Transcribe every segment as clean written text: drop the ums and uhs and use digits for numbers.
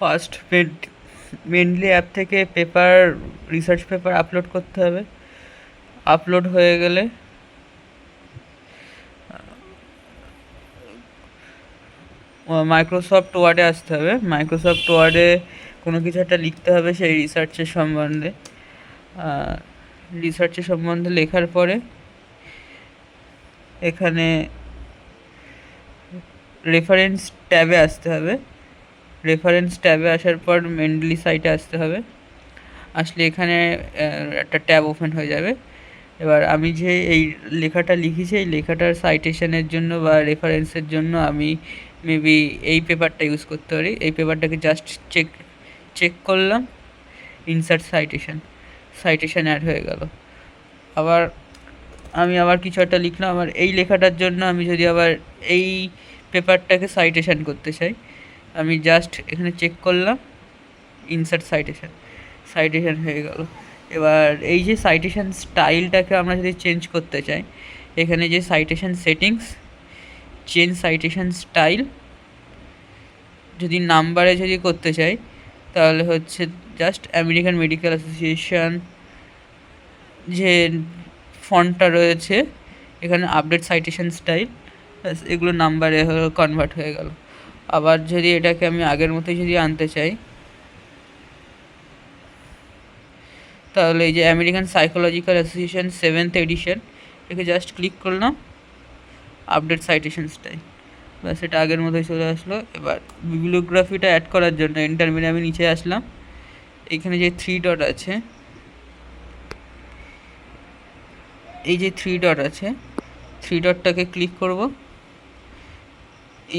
First mainly app থেকে research paper upload করতে হবে। আপলোড হয়ে গেলে মাইক্রোসফট ওয়ার্ডে আসতে হবে। মাইক্রোসফট ওয়ার্ডে কোনো কিছু একটা লিখতে হবে সেই রিসার্চের সম্বন্ধে লেখার পরে এখানে রেফারেন্স ট্যাবে আসতে হবে। রেফারেন্স ট্যাবে আসার পর মেনলি সাইটে আসতে হবে। আসলে এখানে একটা ট্যাব ওপেন হয়ে যাবে। এবার আমি যে এই লেখাটা লিখেছি এই লেখাটার সাইটেশনের জন্য বা রেফারেন্সের জন্য আমি মেবি এই পেপারটা ইউজ করতে পারি। এই পেপারটাকে জাস্ট চেক করলাম, ইনসার্ট সাইটেশন অ্যাড হয়ে গেল। আমি আবার কিছু একটা লিখলাম। আবার এই লেখাটার জন্য আমি যদি আবার এই পেপারটাকে সাইটেশন করতে চাই, আমি জাস্ট এখানে চেক করলাম, ইনসার্ট সাইটেশন হয়ে গেল। এবার এই যে সাইটেশন স্টাইলটাকে আমরা যদি চেঞ্জ করতে চাই, এখানে যে citation settings, change citation style, যদি নাম্বারে করতে চাই তাহলে হচ্ছে জাস্ট আমেরিকান মেডিকেল অ্যাসোসিয়েশন যে ফন্টটা রয়েছে এখানে আপডেট সাইটেশন স্টাইল, এগুলো নাম্বারে কনভার্ট হয়ে গেল। আবার যদি এটাকে আমি আগের মতোই যদি আনতে চাই তাহলে এই যে American psychological association 7th edition, একে জাস্ট ক্লিক করলাম, আপডেট সাইটেশন স্টাইল, ব্যাস এটা আগের মতোই চলে আসলো। এবার বিবিলিওগ্রাফিটা অ্যাড করার জন্য এন্টার মেরে আমি নিচে আসলাম। এখানে যে 3 ডট আছে, এই যে 3 ডট আছে, 3 ডটটাকে ক্লিক করব,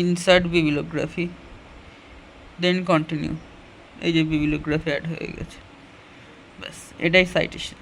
ইনসার্ট বিবিলিওগ্রাফি, দেন কন্টিনিউ। এই যে বিবিলিওগ্রাফি অ্যাড হয়ে গেছে, ব্যাস এটাই সাইটেশন।